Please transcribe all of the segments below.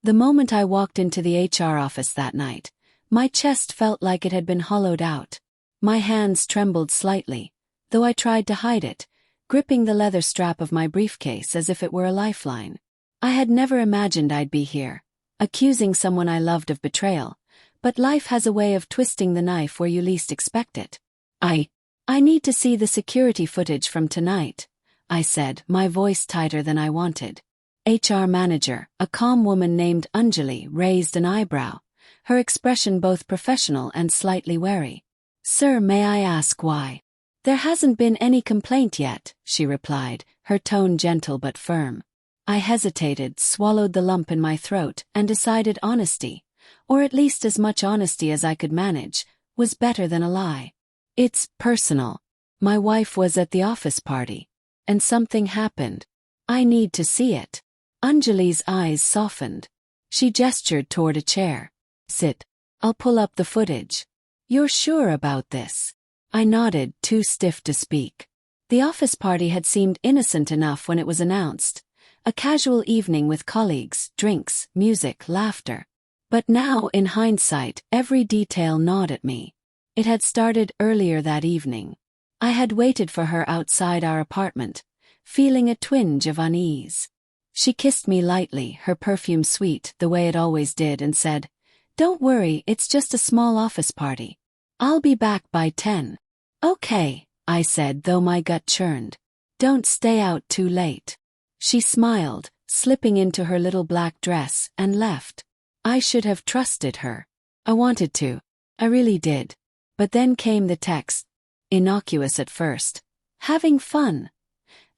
The moment I walked into the HR office that night, my chest felt like it had been hollowed out. My hands trembled slightly, though I tried to hide it, gripping the leather strap of my briefcase as if it were a lifeline. I had never imagined I'd be here, accusing someone I loved of betrayal, but life has a way of twisting the knife where you least expect it. I need to see the security footage from tonight, I said, my voice tighter than I wanted. HR manager, a calm woman named Anjali, raised an eyebrow, her expression both professional and slightly wary. Sir, may I ask why? There hasn't been any complaint yet, she replied, her tone gentle but firm. I hesitated, swallowed the lump in my throat, and decided honesty, or at least as much honesty as I could manage, was better than a lie. It's personal. My wife was at the office party, and something happened. I need to see it. Anjali's eyes softened. She gestured toward a chair. Sit. I'll pull up the footage. You're sure about this? I nodded, too stiff to speak. The office party had seemed innocent enough when it was announced. A casual evening with colleagues, drinks, music, laughter. But now, in hindsight, every detail gnawed at me. It had started earlier that evening. I had waited for her outside our apartment, feeling a twinge of unease. She kissed me lightly, her perfume sweet, the way it always did, and said, "Don't worry, it's just a small office party. I'll be back by 10. Okay, I said, though my gut churned. Don't stay out too late. She smiled, slipping into her little black dress, and left. I should have trusted her. I wanted to. I really did. But then came the text. Innocuous at first. Having fun.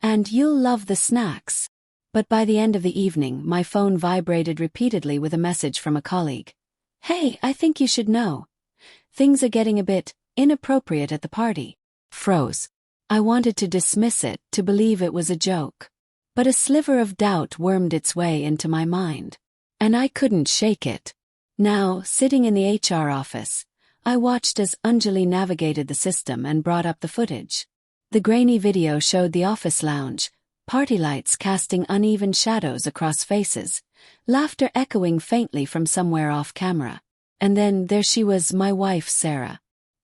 And you'll love the snacks. But by the end of the evening, my phone vibrated repeatedly with a message from a colleague. Hey, I think you should know. Things are getting a bit inappropriate at the party. Froze. I wanted to dismiss it, to believe it was a joke. But a sliver of doubt wormed its way into my mind. And I couldn't shake it. Now, sitting in the HR office, I watched as Anjali navigated the system and brought up the footage. The grainy video showed the office lounge, party lights casting uneven shadows across faces, laughter echoing faintly from somewhere off camera. And then there she was, my wife Sarah.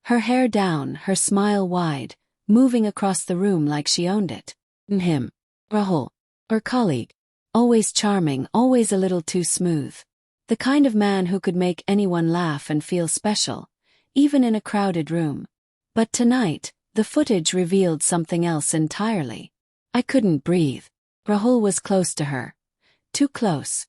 Her hair down, her smile wide, moving across the room like she owned it. And him. Rahul. Her colleague. Always charming, always a little too smooth. The kind of man who could make anyone laugh and feel special, even in a crowded room. But tonight, the footage revealed something else entirely. I couldn't breathe. Rahul was close to her. Too close.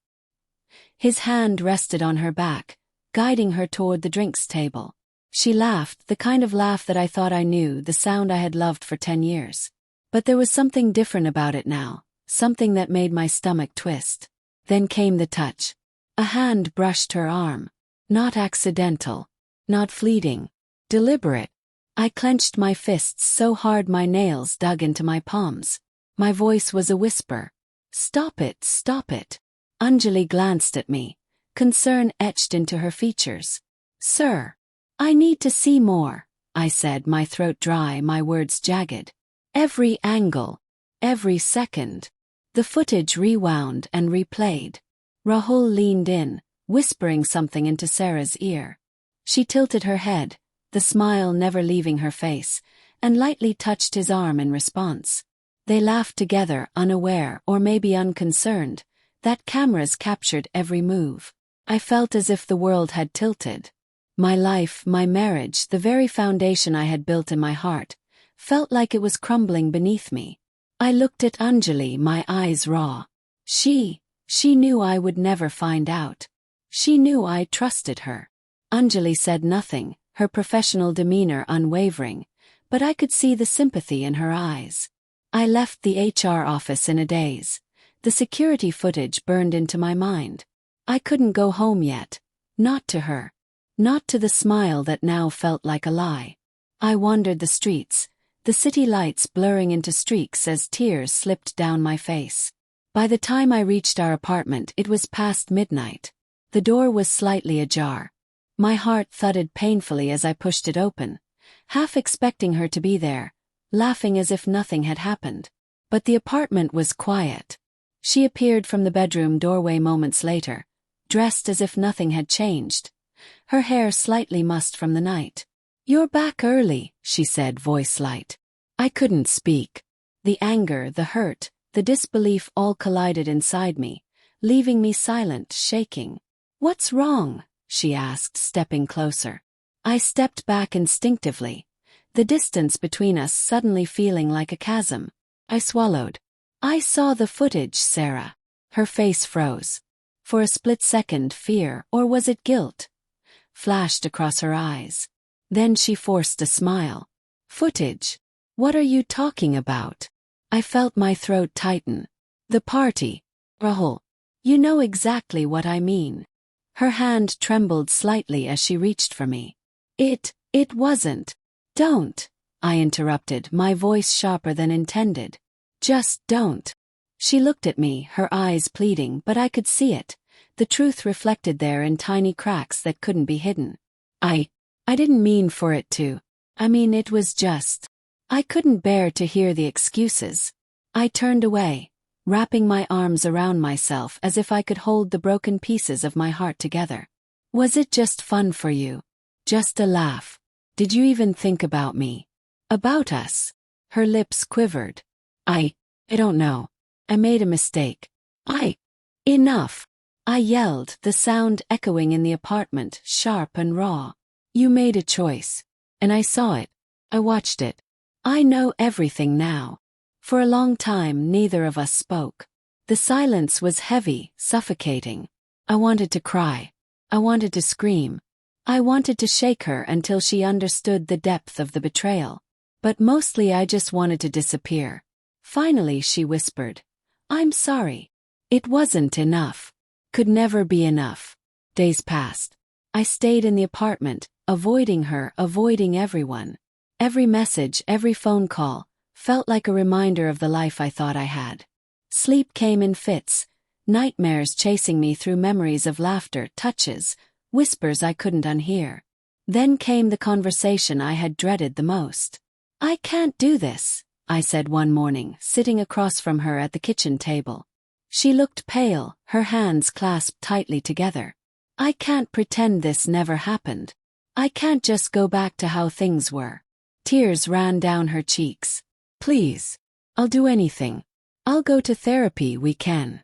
His hand rested on her back, guiding her toward the drinks table. She laughed, the kind of laugh that I thought I knew, the sound I had loved for 10 years. But there was something different about it now, something that made my stomach twist. Then came the touch. A hand brushed her arm. Not accidental. Not fleeting. Deliberate. I clenched my fists so hard my nails dug into my palms. My voice was a whisper. Stop it, stop it. Anjali glanced at me, concern etched into her features. Sir. I need to see more, I said, my throat dry, my words jagged. Every angle. Every second. The footage rewound and replayed. Rahul leaned in, whispering something into Sarah's ear. She tilted her head, the smile never leaving her face, and lightly touched his arm in response. They laughed together, unaware, or maybe unconcerned, that cameras captured every move. I felt as if the world had tilted. My life, my marriage, the very foundation I had built in my heart, felt like it was crumbling beneath me. I looked at Anjali, my eyes raw. She knew I would never find out. She knew I trusted her. Anjali said nothing, her professional demeanor unwavering, but I could see the sympathy in her eyes. I left the HR office in a daze. The security footage burned into my mind. I couldn't go home yet. Not to her. Not to the smile that now felt like a lie. I wandered the streets, the city lights blurring into streaks as tears slipped down my face. By the time I reached our apartment, it was past midnight. The door was slightly ajar. My heart thudded painfully as I pushed it open, half expecting her to be there, laughing as if nothing had happened. But the apartment was quiet. She appeared from the bedroom doorway moments later, dressed as if nothing had changed, her hair slightly mussed from the night. "You're back early," she said, voice light. I couldn't speak. The anger, the hurt, the disbelief all collided inside me, leaving me silent, shaking. "What's wrong?" she asked, stepping closer. I stepped back instinctively, the distance between us suddenly feeling like a chasm. I swallowed. "I saw the footage, Sarah." Her face froze. For a split second, fear, or was it guilt, flashed across her eyes. Then she forced a smile. "Footage? What are you talking about?" I felt my throat tighten. "The party, Rahul. You know exactly what I mean." Her hand trembled slightly as she reached for me. It wasn't." "Don't," I interrupted, my voice sharper than intended. "Just don't." She looked at me, her eyes pleading, but I could see it, the truth reflected there in tiny cracks that couldn't be hidden. I didn't mean for it to. It was just. I couldn't bear to hear the excuses. I turned away, wrapping my arms around myself as if I could hold the broken pieces of my heart together. "Was it just fun for you? Just a laugh? Did you even think about me? About us?" Her lips quivered. I don't know. I made a mistake. Enough!" I yelled, the sound echoing in the apartment, sharp and raw. "You made a choice. And I saw it. I watched it. I know everything now." For a long time, neither of us spoke. The silence was heavy, suffocating. I wanted to cry. I wanted to scream. I wanted to shake her until she understood the depth of the betrayal. But mostly I just wanted to disappear. Finally she whispered, "I'm sorry. It wasn't enough. Could never be enough." Days passed. I stayed in the apartment, avoiding her, avoiding everyone. Every message, every phone call, felt like a reminder of the life I thought I had. Sleep came in fits, nightmares chasing me through memories of laughter, touches, whispers I couldn't unhear. Then came the conversation I had dreaded the most. "I can't do this," I said one morning, sitting across from her at the kitchen table. She looked pale, her hands clasped tightly together. "I can't pretend this never happened. I can't just go back to how things were." Tears ran down her cheeks. "Please. I'll do anything. I'll go to therapy, we can."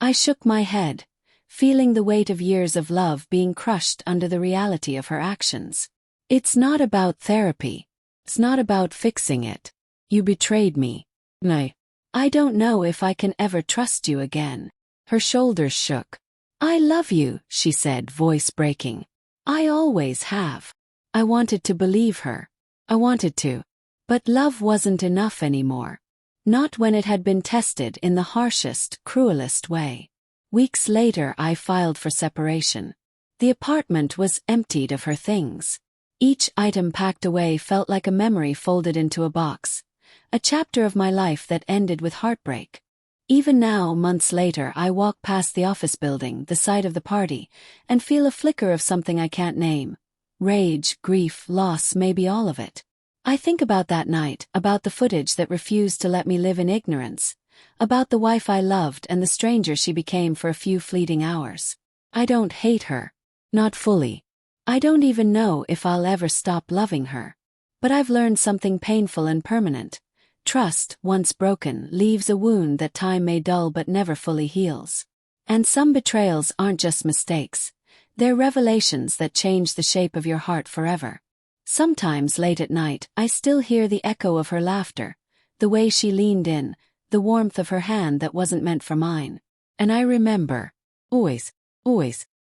I shook my head, feeling the weight of years of love being crushed under the reality of her actions. "It's not about therapy. It's not about fixing it. You betrayed me. No. I don't know if I can ever trust you again." Her shoulders shook. "I love you," she said, voice breaking. "I always have." I wanted to believe her. I wanted to. But love wasn't enough anymore. Not when it had been tested in the harshest, cruelest way. Weeks later I filed for separation. The apartment was emptied of her things. Each item packed away felt like a memory folded into a box. A chapter of my life that ended with heartbreak. Even now, months later, I walk past the office building, the site of the party, and feel a flicker of something I can't name. Rage, grief, loss, maybe all of it. I think about that night, about the footage that refused to let me live in ignorance, about the wife I loved and the stranger she became for a few fleeting hours. I don't hate her. Not fully. I don't even know if I'll ever stop loving her. But I've learned something painful and permanent. Trust, once broken, leaves a wound that time may dull but never fully heals. And some betrayals aren't just mistakes. They're revelations that change the shape of your heart forever. Sometimes late at night, I still hear the echo of her laughter, the way she leaned in, the warmth of her hand that wasn't meant for mine. And I remember, always,